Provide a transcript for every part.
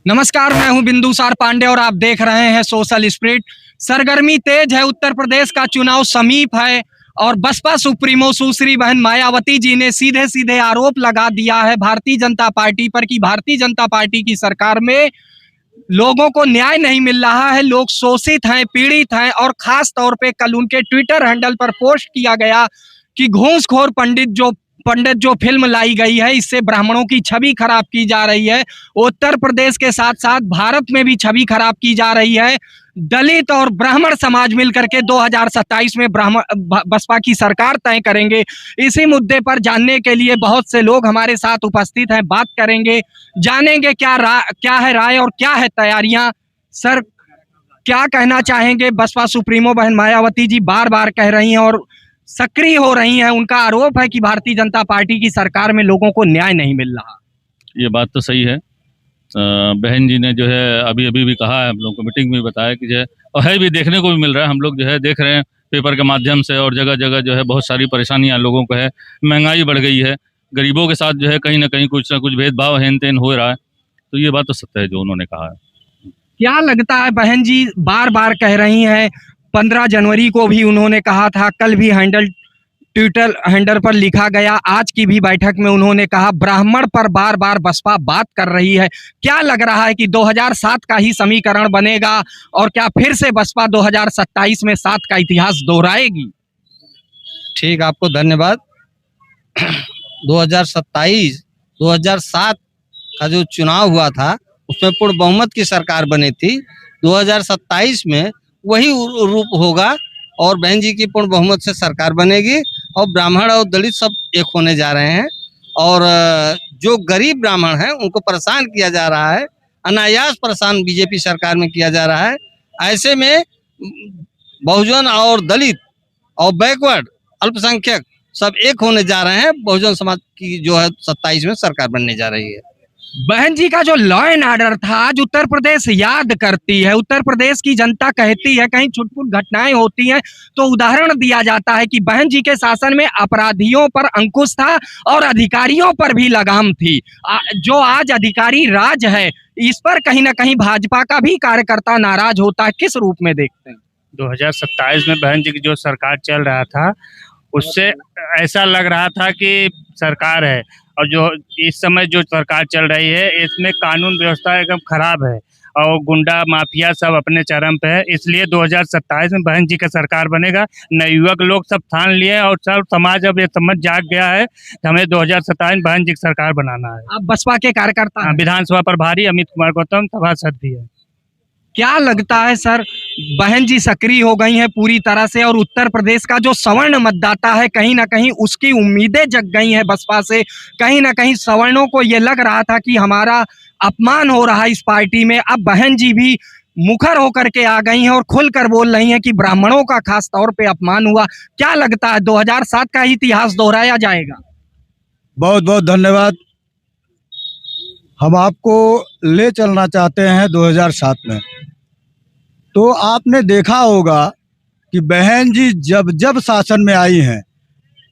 नमस्कार, मैं हूं बिंदुसार पांडे और आप देख रहे हैं सोशल स्प्रिट। सरगर्मी तेज है, उत्तर प्रदेश का चुनाव समीप है और बसपा सुप्रीमो सुश्री बहन मायावती जी ने सीधे सीधे आरोप लगा दिया है भारतीय जनता पार्टी पर कि भारतीय जनता पार्टी की सरकार में लोगों को न्याय नहीं मिल रहा है, लोग शोषित हैं, पीड़ित हैं। और खास तौर पे कल उनके ट्विटर हैंडल पर पोस्ट किया गया कि घूसखोर पंडित जो फिल्म लाई गई है, इससे ब्राह्मणों की छवि खराब की जा रही है। उत्तर प्रदेश के साथ साथ भारत में भी छवि खराब की जा रही है। दलित और ब्राह्मण समाज मिलकर के 2027 में बसपा की सरकार तय करेंगे। इसी मुद्दे पर जानने के लिए बहुत से लोग हमारे साथ उपस्थित हैं, बात करेंगे, जानेंगे क्या है राय और क्या है तैयारियां। सर, क्या कहना चाहेंगे? बसपा सुप्रीमो बहन मायावती जी बार बार कह रही हैं और सक्रिय हो रही हैं, उनका आरोप है कि भारतीय जनता पार्टी की सरकार में लोगों को न्याय नहीं मिल रहा। ये बात तो सही है। बहन जी ने जो है अभी भी कहा है, हम लोग को मीटिंग में बताया कि जो है, और है भी, देखने को भी मिल रहा है। हम लोग जो है देख रहे हैं पेपर के माध्यम से, और जगह जगह जो है बहुत सारी परेशानियां लोगों को है। महंगाई बढ़ गई है, गरीबों के साथ जो है कहीं ना कहीं कुछ ना कुछ भेदभाव हेन तेन हो रहा है। तो ये बात तो सत्य है जो उन्होंने कहा है। क्या लगता है बहन जी बार बार कह रही हैं, 15 जनवरी को भी उन्होंने कहा था, कल भी ट्विटर हैंडल पर लिखा गया, आज की भी बैठक में उन्होंने कहा, ब्राह्मण पर बार बार बसपा बात कर रही है। क्या लग रहा है कि 2007 का ही समीकरण बनेगा और क्या फिर से बसपा 2027 में 7 का इतिहास दोहराएगी? ठीक, आपको धन्यवाद। 2027 2007 का जो चुनाव हुआ था उसमें पूर्ण बहुमत की सरकार बनी थी। 2027 में वही रूप होगा और बहन जी की पूर्ण बहुमत से सरकार बनेगी और ब्राह्मण और दलित सब एक होने जा रहे हैं। और जो गरीब ब्राह्मण हैं उनको परेशान किया जा रहा है, अनायास परेशान बीजेपी सरकार में किया जा रहा है। ऐसे में बहुजन और दलित और बैकवर्ड अल्पसंख्यक सब एक होने जा रहे हैं। बहुजन समाज की जो है 27 में सरकार बनने जा रही है। बहन जी का जो लॉ एंड ऑर्डर था, आज उत्तर प्रदेश याद करती है, उत्तर प्रदेश की जनता कहती है, कहीं छुटपुट घटनाएं होती हैं तो उदाहरण दिया जाता है कि बहन जी के शासन में अपराधियों पर अंकुश था और अधिकारियों पर भी लगाम थी। जो आज अधिकारी राज है, इस पर कहीं ना कहीं भाजपा का भी कार्यकर्ता नाराज होता है। किस रूप में देखते हैं? 2027 में बहन जी की जो सरकार चल रहा था उससे ऐसा लग रहा था कि सरकार है, और जो इस समय जो सरकार चल रही है इसमें कानून व्यवस्था एकदम खराब है और गुंडा माफिया सब अपने चरम पे है। इसलिए 2027 में बहन जी का सरकार बनेगा। नवयुवक लोग सब ठान लिए और सब समाज अब ये समझ जाग गया है कि हमें 2027 में बहन जी की सरकार बनाना है। अब बसपा के कार्यकर्ता विधानसभा प्रभारी अमित कुमार गौतम सभासद भी है। क्या लगता है सर, बहन जी सक्रिय हो गई हैं पूरी तरह से और उत्तर प्रदेश का जो सवर्ण मतदाता है कहीं ना कहीं उसकी उम्मीदें जग गई हैं बसपा से। कहीं ना कहीं सवर्णों को ये लग रहा था कि हमारा अपमान हो रहा है इस पार्टी में। अब बहन जी भी मुखर होकर के आ गई हैं और खुलकर बोल रही हैं कि ब्राह्मणों का खास तौर पे अपमान हुआ। क्या लगता है 2007 का इतिहास दोहराया जाएगा? बहुत बहुत धन्यवाद। हम आपको ले चलना चाहते हैं 2007 में। तो आपने देखा होगा कि बहन जी जब जब शासन में आई हैं,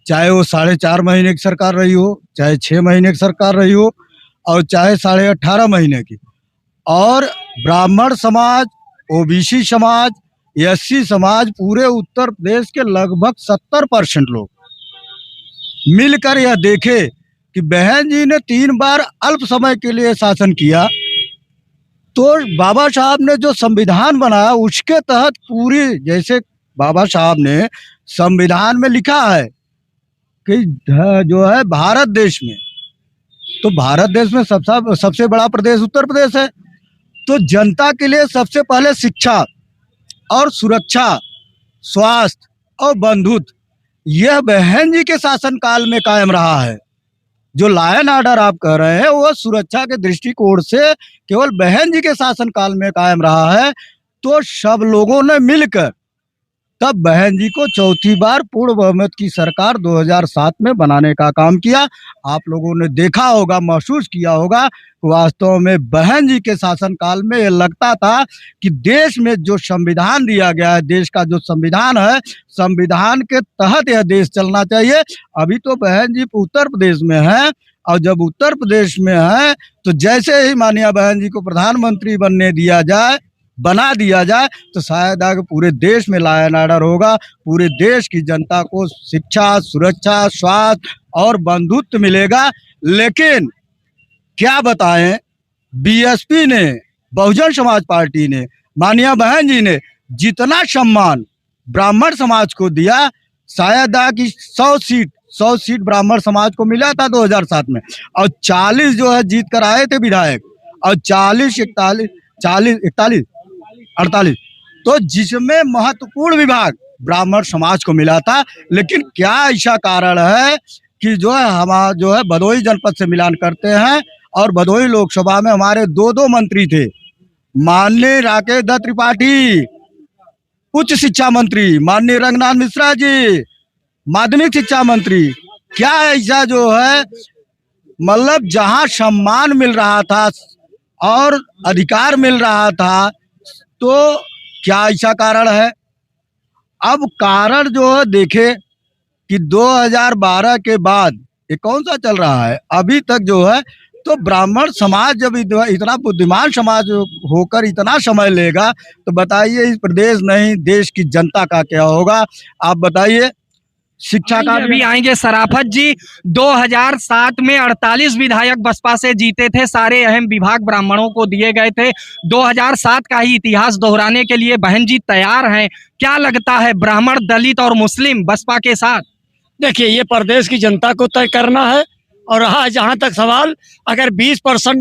चाहे वो 4.5 महीने की सरकार रही हो, चाहे 6 महीने की सरकार रही हो और चाहे 18.5 महीने की, और ब्राह्मण समाज, ओबीसी समाज, एससी समाज, पूरे उत्तर प्रदेश के लगभग 70% लोग मिलकर यह देखे कि बहन जी ने 3 बार अल्प समय के लिए शासन किया। तो बाबा साहब ने जो संविधान बनाया उसके तहत पूरी, जैसे बाबा साहब ने संविधान में लिखा है कि जो है भारत देश में, तो भारत देश में सबसे बड़ा प्रदेश उत्तर प्रदेश है। तो जनता के लिए सबसे पहले शिक्षा और सुरक्षा, स्वास्थ्य और बंधुत्व, यह बहन जी के शासनकाल में कायम रहा है। जो लॉ एंड ऑर्डर आप कह रहे हैं वो सुरक्षा के दृष्टिकोण से केवल बहन जी के शासनकाल में कायम रहा है। तो सब लोगों ने मिलकर तब बहन जी को चौथी बार पूर्ण बहुमत की सरकार 2007 में बनाने का काम किया। आप लोगों ने देखा होगा, महसूस किया होगा, वास्तव में बहन जी के शासनकाल में ये लगता था कि देश में जो संविधान दिया गया है, देश का जो संविधान है, संविधान के तहत यह देश चलना चाहिए। अभी तो बहन जी उत्तर प्रदेश में है और जब उत्तर प्रदेश में है तो जैसे ही माननीय बहन जी को प्रधानमंत्री बना दिया जाए तो शायद आगे पूरे देश में लॉ एंड ऑर्डर होगा, पूरे देश की जनता को शिक्षा, सुरक्षा, स्वास्थ्य और बंधुत्व मिलेगा। लेकिन क्या बताएं, बीएसपी ने, बहुजन समाज पार्टी ने, माननीय बहन जी ने जितना सम्मान ब्राह्मण समाज को दिया, शायद कि 100 सीट ब्राह्मण समाज को मिला था 2007 में, और 40 जो है जीत कर आए थे विधायक, और 48 तो जिसमें महत्वपूर्ण विभाग ब्राह्मण समाज को मिला था। लेकिन क्या ऐसा कारण है कि जो है हमारा जो है भदोही जनपद से मिलान करते हैं, और भदोही लोकसभा में हमारे 2 मंत्री थे, माननीय राकेश दत्त त्रिपाठी उच्च शिक्षा मंत्री, माननीय रंगनाथ मिश्रा जी माध्यमिक शिक्षा मंत्री। क्या ऐसा जो है मतलब जहां सम्मान मिल रहा था और अधिकार मिल रहा था, तो क्या ऐसा कारण है? अब कारण जो है देखे कि 2012 के बाद ये कौन सा चल रहा है अभी तक जो है, तो ब्राह्मण समाज जब इतना बुद्धिमान समाज होकर इतना समय लेगा तो बताइए इस प्रदेश नहीं देश की जनता का क्या होगा? आप बताइए। शिक्षा का भी आएंगे सराफत जी। 2007 में 48 विधायक बसपा से जीते थे, सारे अहम विभाग ब्राह्मणों को दिए गए थे। 2007 का ही इतिहास दोहराने के लिए बहन जी तैयार हैं। क्या लगता है ब्राह्मण, दलित और मुस्लिम बसपा के साथ? देखिए, ये प्रदेश की जनता को तय करना है। और रहा जहाँ तक सवाल, अगर 20%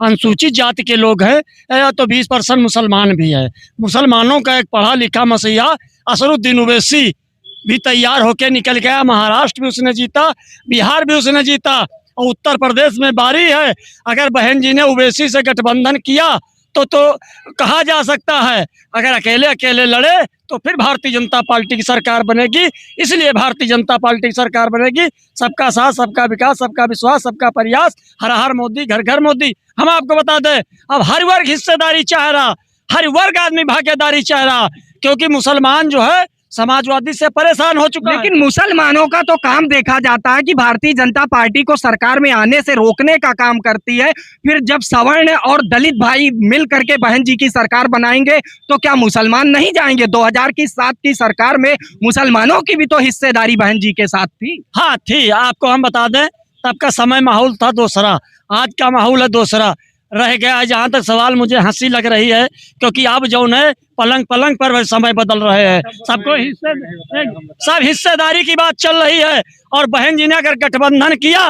अनुसूचित जाति के लोग हैं तो 20% मुसलमान भी है। मुसलमानों का एक पढ़ा लिखा मसीहा असरुद्दीन ओवैसी भी तैयार होके निकल गया। महाराष्ट्र भी उसने जीता, बिहार भी उसने जीता, और उत्तर प्रदेश में बारी है। अगर बहन जी ने ओवैसी से गठबंधन किया तो कहा जा सकता है, अगर अकेले अकेले लड़े तो फिर भारतीय जनता पार्टी की सरकार बनेगी। इसलिए भारतीय जनता पार्टी की सरकार बनेगी। सबका साथ, सबका विकास, सबका विश्वास, सबका प्रयास, हर हर मोदी, घर घर मोदी। हम आपको बता दें, अब हर वर्ग हिस्सेदारी चाह रहा, हर वर्ग आदमी भागीदारी चाह रहा, क्योंकि मुसलमान जो है समाजवादी से परेशान हो चुका है। लेकिन मुसलमानों का तो काम देखा जाता है कि भारतीय जनता पार्टी को सरकार में आने से रोकने का काम करती है। फिर जब सवर्ण और दलित भाई मिल करके बहन जी की सरकार बनाएंगे तो क्या मुसलमान नहीं जाएंगे? 2007 की सरकार में मुसलमानों की भी तो हिस्सेदारी बहन जी के साथ थी। हाँ थी, आपको हम बता दें, तब का समय माहौल था दूसरा, आज का माहौल है दूसरा। रह गया जहाँ तक सवाल, मुझे हंसी लग रही है क्योंकि अब जो है पलंग पर समय बदल रहे हैं, सबको सब हिस्सेदारी की बात चल रही है। और बहन जी ने अगर गठबंधन किया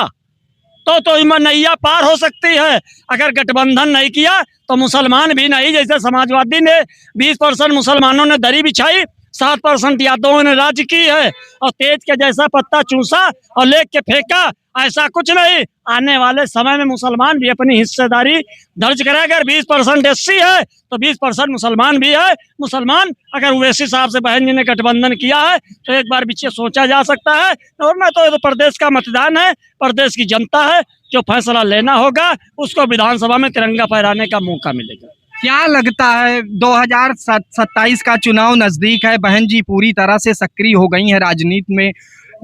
तो नैया पार हो सकती है। अगर गठबंधन नहीं किया तो मुसलमान भी नहीं, जैसे समाजवादी ने 20% मुसलमानों ने दरी बिछाई, 7% यादवों ने राज्य की है, और तेज के जैसा पत्ता चूसा और लेक के फेंका, ऐसा कुछ नहीं। आने वाले समय में मुसलमान भी अपनी हिस्सेदारी दर्ज करें। अगर 20% एससी है तो 20% मुसलमान भी है। मुसलमान अगर ओवैसी साहब से बहन जी ने गठबंधन किया है तो एक बार पीछे सोचा जा सकता है। और ना तो प्रदेश का मतदान है, प्रदेश की जनता है, जो फैसला लेना होगा उसको विधानसभा में तिरंगा फहराने का मौका मिलेगा। क्या लगता है 2027 का चुनाव नजदीक है, बहन जी पूरी तरह से सक्रिय हो गई है राजनीति में,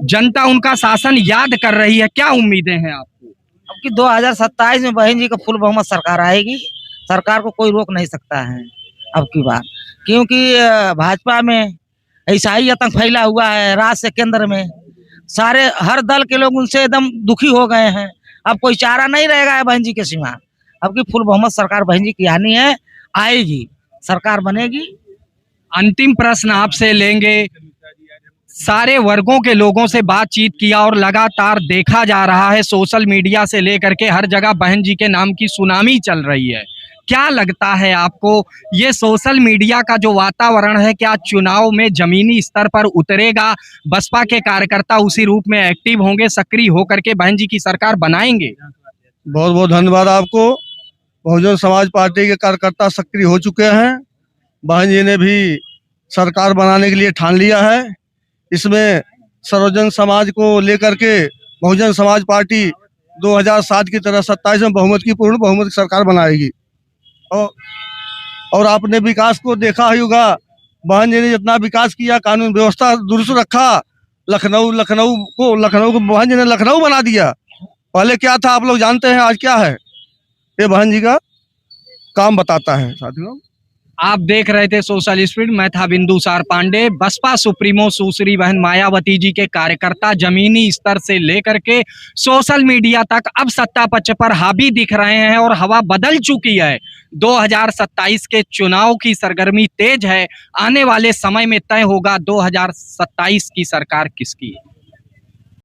जनता उनका शासन याद कर रही है, क्या उम्मीदें हैं आपको? अब कि 2027 में बहन जी का फुल बहुमत सरकार आएगी। सरकार को कोई रोक नहीं सकता है अब की बार, क्योंकि भाजपा में ऐसा ही आतंक फैला हुआ है। राज्य से केंद्र में सारे हर दल के लोग उनसे एकदम दुखी हो गए हैं। अब कोई चारा नहीं रहेगा बहन जी के सिवा। अब की फुल बहुमत सरकार बहन जी की आनी है, आएगी, सरकार बनेगी। अंतिम प्रश्न आपसे लेंगे, सारे वर्गों के लोगों से बातचीत किया और लगातार देखा जा रहा है सोशल मीडिया से लेकर के हर जगह बहन जी के नाम की सुनामी चल रही है। क्या लगता है आपको ये सोशल मीडिया का जो वातावरण है, क्या चुनाव में जमीनी स्तर पर उतरेगा? बसपा के कार्यकर्ता उसी रूप में एक्टिव होंगे, सक्रिय होकर के बहन जी की सरकार बनाएंगे? बहुत बहुत धन्यवाद आपको। बहुजन समाज पार्टी के कार्यकर्ता सक्रिय हो चुके हैं। बहन जी ने भी सरकार बनाने के लिए ठान लिया है। इसमें सर्वजन समाज को लेकर के बहुजन समाज पार्टी 2007 की तरह 27 में पूर्ण बहुमत की सरकार बनाएगी। और आपने विकास को देखा ही होगा, बहन जी ने जितना विकास किया, कानून व्यवस्था दुरुस्त रखा, लखनऊ को बहन जी ने लखनऊ बना दिया। पहले क्या था आप लोग जानते हैं, आज क्या है? ये बहन जी का काम बताता है साथियों। आप देख रहे थे सोशल स्प्रिट। मैं था बिंदुसार पांडे। बसपा सुप्रीमो सुश्री बहन मायावती जी के कार्यकर्ता जमीनी स्तर से लेकर के सोशल मीडिया तक अब सत्ता पक्ष पर हावी दिख रहे हैं और हवा बदल चुकी है। 2027 के चुनाव की सरगर्मी तेज है। आने वाले समय में तय होगा 2027 की सरकार किसकी है।